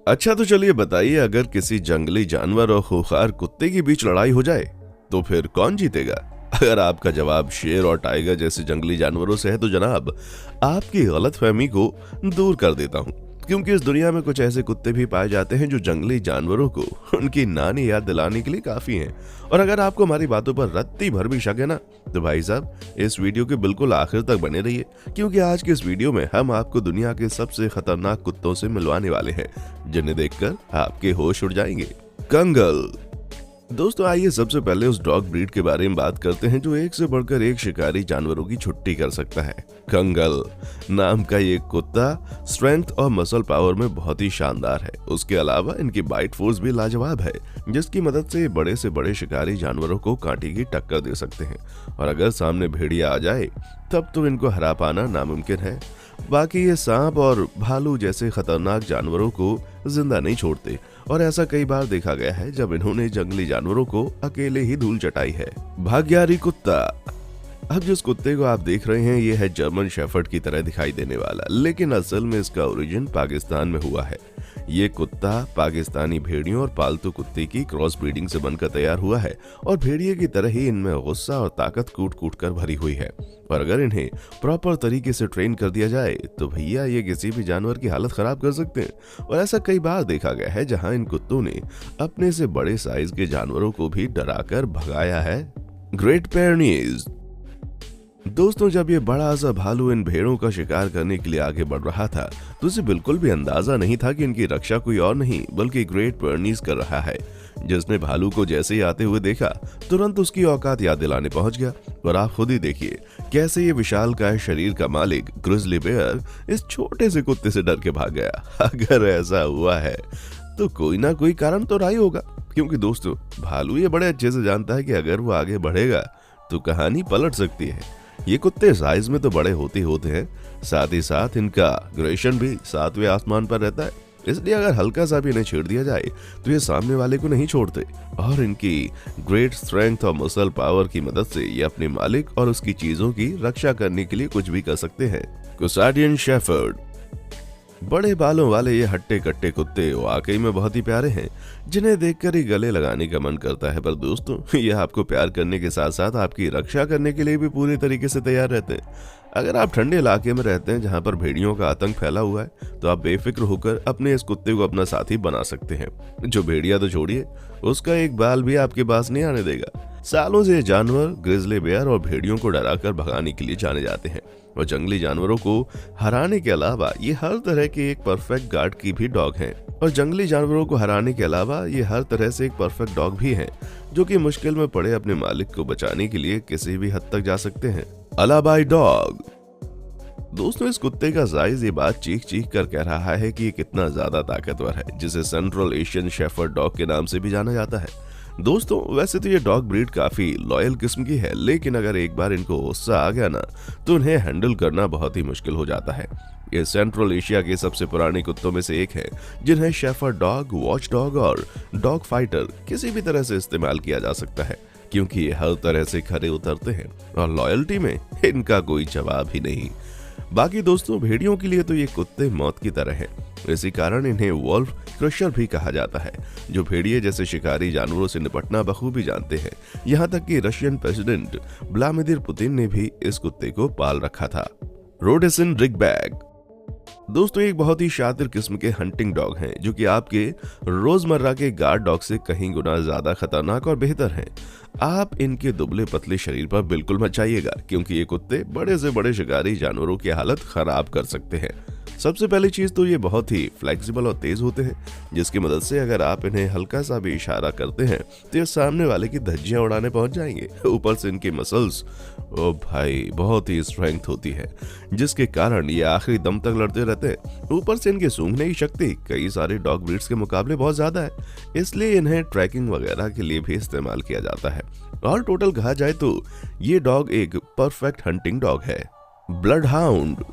अच्छा तो चलिए बताइए, अगर किसी जंगली जानवर और खूंखार कुत्ते के बीच लड़ाई हो जाए तो फिर कौन जीतेगा? अगर आपका जवाब शेर और टाइगर जैसे जंगली जानवरों से है तो जनाब, आपकी गलतफहमी को दूर कर देता हूँ, क्योंकि इस दुनिया में कुछ ऐसे कुत्ते भी पाए जाते हैं जो जंगली जानवरों को उनकी नानी याद दिलाने के लिए काफी हैं। और अगर आपको हमारी बातों पर रत्ती भर भी शक है ना, तो भाई साहब इस वीडियो के बिल्कुल आखिर तक बने रहिए, क्योंकि आज के इस वीडियो में हम आपको दुनिया के सबसे खतरनाक कुत्तों से मिलवाने वाले हैं, जिन्हें देखकर आपके होश उड़ जाएंगे। कंगल। दोस्तों आइए सबसे पहले उस डॉग ब्रीड के बारे में बात करते हैं जो एक से बढ़कर एक शिकारी जानवरों की छुट्टी कर सकता है। कंगल नाम का ये कुत्ता स्ट्रेंथ और मसल पावर में बहुत ही शानदार है। उसके अलावा इनकी बाइट फोर्स भी लाजवाब है, जिसकी मदद से बड़े से बड़े शिकारी जानवरों को कांटे की टक्कर दे सकते हैं। और अगर सामने भेड़िया आ जाए तब तो इनको हरा पाना नामुमकिन है। बाकी ये सांप और भालू जैसे खतरनाक जानवरों को जिंदा नहीं छोड़ते, और ऐसा कई बार देखा गया है जब इन्होंने जंगली जानवरों को अकेले ही धूल चटाई है। भाग्यारी कुत्ता। अब जिस कुत्ते को आप देख रहे हैं ये है जर्मन शेफर्ड की तरह दिखाई देने वाला, लेकिन असल में इसका ओरिजिन पाकिस्तान में हुआ है। ये कुत्ता पाकिस्तानी भेड़ियों और पालतू कुत्ते की क्रॉस ब्रीडिंग से बनकर तैयार हुआ है, और भेड़िए की तरह ही इनमें गुस्सा और ताकत कूट कूट कर भरी हुई है। और अगर इन्हें प्रॉपर तरीके से ट्रेन कर दिया जाए तो भैया ये किसी भी जानवर की हालत खराब कर सकते हैं। और ऐसा कई बार देखा गया है जहां इन कुत्तों ने अपने से बड़े साइज के जानवरों को भी डराकर भगाया है। ग्रेट पेरनीज। दोस्तों जब ये बड़ा सा भालू इन भेड़ों का शिकार करने के लिए आगे बढ़ रहा था तो उसे बिल्कुल भी अंदाजा नहीं था कि इनकी रक्षा कोई और नहीं बल्कि ग्रेट पेरनीज कर रहा है। जिसने भालू को जैसे ही आते हुए देखा तुरंत उसकी औकात याद दिलाने पहुंच गया। और आप खुद ही देखिए कैसे ये विशालकाय शरीर का मालिक ग्रिजली बेयर इस छोटे से कुत्ते से डर के भाग गया। अगर ऐसा हुआ है तो कोई ना कोई कारण तो रहा ही होगा, क्योंकि दोस्तों भालू ये बड़े अच्छे से जानता है कि अगर वो आगे बढ़ेगा तो कहानी पलट सकती है। ये कुत्ते साइज में तो बड़े होते हैं, साथ ही साथ इनका ग्रेशन भी 7वें आसमान पर रहता है, इसलिए अगर हल्का सा भी इन्हें छेड़ दिया जाए तो ये सामने वाले को नहीं छोड़ते। और इनकी ग्रेट स्ट्रेंथ और मसल पावर की मदद से ये अपने मालिक और उसकी चीजों की रक्षा करने के लिए कुछ भी कर सकते हैं। कुसाडियन शेफर्ड। बड़े बालों वाले ये हट्टे कट्टे कुत्ते वाकई में बहुत ही प्यारे हैं, जिन्हें देखकर ही गले लगाने का मन करता है। पर दोस्तों ये आपको प्यार करने के साथ साथ आपकी रक्षा करने के लिए भी पूरी तरीके से तैयार रहते हैं। अगर आप ठंडे इलाके में रहते हैं जहां पर भेड़ियों का आतंक फैला हुआ है तो आप बेफिक्र होकर अपने इस कुत्ते को अपना साथी बना सकते हैं। जो भेड़िया तो छोड़िए, उसका एक बाल भी आपके पास नहीं आने देगा। सालों से ये जानवर ग्रिजली बेयर और भेड़ियों को डराकर भगाने के लिए जाने जाते हैं, और जंगली जानवरों को हराने के अलावा ये हर तरह के एक परफेक्ट गार्ड की भी डॉग हैं। और जंगली जानवरों को हराने के अलावा ये हर तरह से एक परफेक्ट डॉग भी हैं, जो कि मुश्किल में पड़े अपने मालिक को बचाने के लिए किसी भी हद तक जा सकते हैं। अलाबाई डॉग। दोस्तों इस कुत्ते का साइज ये बात चीख चीख कर कह रहा है कि ये कितना ज्यादा ताकतवर है, जिसे सेंट्रल एशियन शेफर्ड डॉग के नाम से भी जाना जाता है। दोस्तों वैसे तो ये डॉग ब्रीड काफी लॉयल किस्म की है, लेकिन अगर एक बार इनको गुस्सा आ गया ना तो उन्हें हैंडल करना बहुत ही मुश्किल हो जाता है। ये सेंट्रल एशिया के सबसे पुराने कुत्तों में से एक है, जिन्हें शेफर्ड डॉग, वॉच डॉग और डॉग फाइटर किसी भी तरह से इस्तेमाल किया जा सकता है, क्योंकि ये हर तरह से खरे उतरते हैं और लॉयल्टी में इनका कोई जवाब ही नहीं। बाकी दोस्तों भेड़ियों के लिए तो ये कुत्ते मौत की तरह हैं, इसी कारण इन्हें वॉल्फ क्रशर भी कहा जाता है, जो भेड़िए जैसे शिकारी जानवरों से निपटना बखूबी जानते हैं। यहाँ तक कि रशियन प्रेसिडेंट व्लादिमीर पुतिन ने भी इस कुत्ते को पाल रखा था। रोडेसन रिगबैग। दोस्तों एक बहुत ही शातिर किस्म के हंटिंग डॉग हैं, जो कि आपके रोजमर्रा के गार्ड डॉग से कहीं गुना ज्यादा खतरनाक और बेहतर हैं। आप इनके दुबले पतले शरीर पर बिल्कुल मत जाइएगा, क्योंकि ये कुत्ते बड़े से बड़े शिकारी जानवरों की हालत खराब कर सकते हैं। सबसे पहली चीज तो ये बहुत ही फ्लेक्सिबल और तेज होते हैं, जिसकी मदद से अगर आप इन्हें हल्का सा भी इशारा करते हैं तो ये सामने वाले की धज्जियां उड़ाने पहुंच जाएंगे। ऊपर से इनके मसल्स ओ भाई बहुत ही स्ट्रेंथ होती है, जिसके कारण ये आखिरी दम तक लड़ते रहते हैं। ऊपर से इनके सूंघने की शक्ति कई सारे डॉग ब्रीड्स के मुकाबले बहुत ज्यादा है, इसलिए इन्हें ट्रैकिंग वगैरह के लिए भी इस्तेमाल किया जाता है। और टोटल कहा जाए तो ये डॉग एक परफेक्ट हंटिंग डॉग है। Blood hound.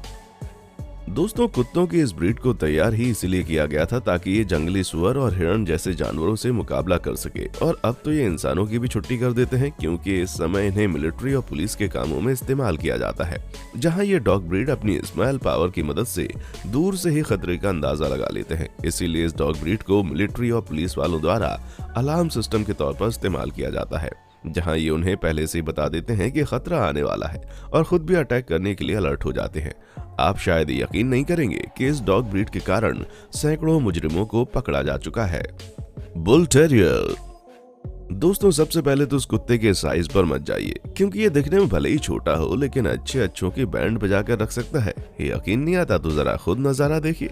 दोस्तों, कुत्तों की इस ब्रीड को तैयार ही इसलिए किया गया था ताकि ये जंगली सुअर और हिरण जैसे जानवरों से मुकाबला कर सके। और अब तो ये इंसानों की भी छुट्टी कर देते हैं, क्योंकि इस समय इन्हें मिलिट्री और पुलिस के कामों में इस्तेमाल किया जाता है, जहां ये डॉग ब्रीड अपनी स्मेल पावर की मदद से दूर से ही खतरे का अंदाजा लगा लेते हैं। इसीलिए इस डॉग ब्रीड को मिलिट्री और पुलिस वालों द्वारा अलार्म सिस्टम के तौर पर इस्तेमाल किया जाता है, जहां ये उन्हें पहले से ही बता देते हैं कि खतरा आने वाला है और खुद भी अटैक करने के लिए अलर्ट हो जाते हैं। आप शायद यकीन नहीं करेंगे कि इस डॉग ब्रीड के कारण सैकड़ों मुजरिमों को पकड़ा जा चुका है। Bull terrier. दोस्तों, सबसे पहले तो उस कुत्ते के साइज पर मत जाइए, क्योंकि ये दिखने में भले ही छोटा हो लेकिन अच्छे अच्छों की बैंड बजा कर रख सकता है। यकीन नहीं आता तो जरा खुद नजारा देखिए,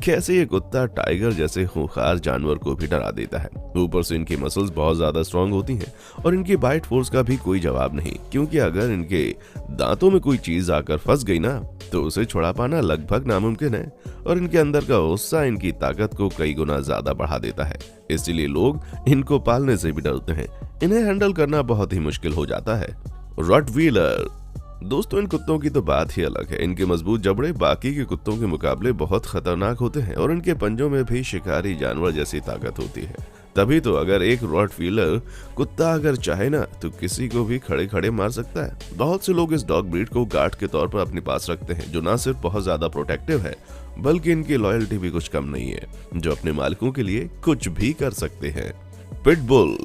कैसे ये कुत्ता टाइगर जैसे खूंखार जानवर को भी डरा देता है। ऊपर से इनकी मसल्स बहुत ज्यादा स्ट्रांग होती हैं और इनकी बाइट फोर्स का भी कोई जवाब नहीं, क्योंकि अगर इनके दांतों में कोई चीज आकर फंस गई ना तो उसे छुड़ा पाना लगभग नामुमकिन है। और इनके अंदर का गुस्सा इनकी ताकत को कई गुना ज्यादा बढ़ा देता है, इसलिए लोग इनको पालने से भी डरते हैं। इन्हें हैंडल करना बहुत ही मुश्किल हो जाता है। रॉटवीलर। दोस्तों, इन कुत्तों की तो बात ही अलग है। इनके मजबूत जबड़े बाकी के कुत्तों के मुकाबले बहुत खतरनाक होते हैं और इनके पंजों में भी शिकारी जानवर जैसी ताकत होती है। तभी तो अगर एक रॉटवीलर कुत्ता अगर चाहे ना तो किसी को भी खड़े खड़े मार सकता है। बहुत से लोग इस डॉग ब्रीड को गार्ड के तौर पर अपने पास रखते हैं, जो ना सिर्फ बहुत ज्यादा प्रोटेक्टिव है बल्कि इनकी लॉयल्टी भी कुछ कम नहीं है, जो अपने मालिकों के लिए कुछ भी कर सकते हैं। पिटबुल।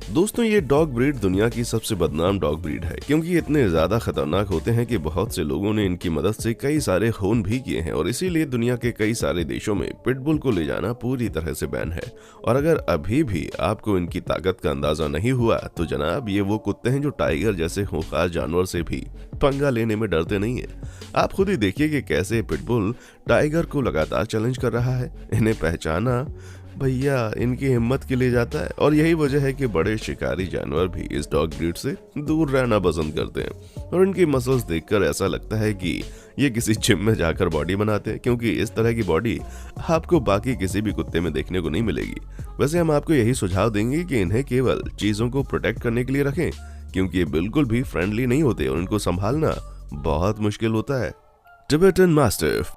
दोस्तों, ये डॉग ब्रीड दुनिया की सबसे बदनाम डॉग ब्रीड है, क्योंकि ये इतने ज्यादा खतरनाक होते हैं कि बहुत से लोगों ने इनकी मदद से कई सारे खून भी किए हैं और इसीलिए दुनिया के कई सारे देशों में पिटबुल को ले जाना पूरी तरह से बैन है। और अगर अभी भी आपको इनकी ताकत का अंदाजा नहीं हुआ तो जनाब, ये वो कुत्ते हैं जो टाइगर जैसे खूंखार जानवर से भी पंगा लेने में डरते नहीं है। आप खुद ही देखिए कि कैसे पिटबुल टाइगर को लगातार चैलेंज कर रहा है। इन्हें पहचाना भैया इनकी हिम्मत के लिए जाता है, और यही वजह है कि बड़े शिकारी जानवर भी इस डॉग ब्रीड से दूर रहना पसंद करते हैं। और इनकी मसल्स देखकर ऐसा लगता है कि ये किसी जिम में जाकर बॉडी बनाते हैं, क्योंकि इस तरह की बॉडी आपको बाकी किसी भी कुत्ते में देखने को नहीं मिलेगी। वैसे हम आपको यही सुझाव देंगे कि इन्हें केवल चीजों को प्रोटेक्ट करने के लिए रखें, क्योंकि ये बिल्कुल भी फ्रेंडली नहीं होते और इनको संभालना बहुत मुश्किल होता है। Tibetan mastiff.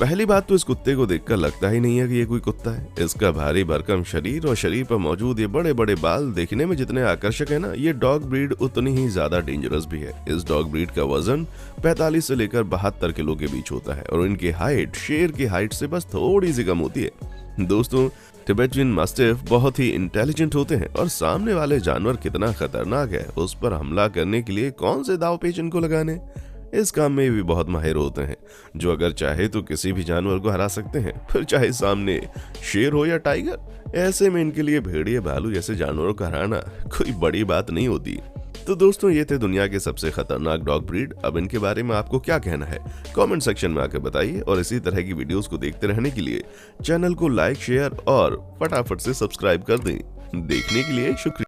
पहली बात तो इस कुत्ते को देखकर लगता ही नहीं है कि ये कोई कुत्ता है। इसका भारी भरकम शरीर और शरीर पर मौजूद ये बड़े बड़े बाल देखने में जितने आकर्षक है ना, ये डॉग ब्रीड उतनी ही ज्यादा डेंजरस भी है। इस डॉग ब्रीड का वजन 45 से लेकर 72 किलो के बीच होता है और इनकी हाइट शेर की हाइट से बस थोड़ी सी कम होती है। दोस्तों, टिबेटन मास्टिफ बहुत ही इंटेलिजेंट होते हैं और सामने वाले जानवर कितना खतरनाक है उस पर हमला करने के लिए कौन से दाव पेच इनको लगाने, इस काम में भी बहुत माहिर होते हैं, जो अगर चाहे तो किसी भी जानवर को हरा सकते हैं, फिर चाहे सामने शेर हो या टाइगर। ऐसे में इनके लिए भेड़िए भालू जैसे जानवरों को हराना कोई बड़ी बात नहीं होती। तो दोस्तों, ये थे दुनिया के सबसे खतरनाक डॉग ब्रीड। अब इनके बारे में आपको क्या कहना है कमेंट सेक्शन में आकर बताइए, और इसी तरह की वीडियोस को देखते रहने के लिए चैनल को लाइक, शेयर और फटाफट से सब्सक्राइब कर दें। देखने के लिए शुक्रिया।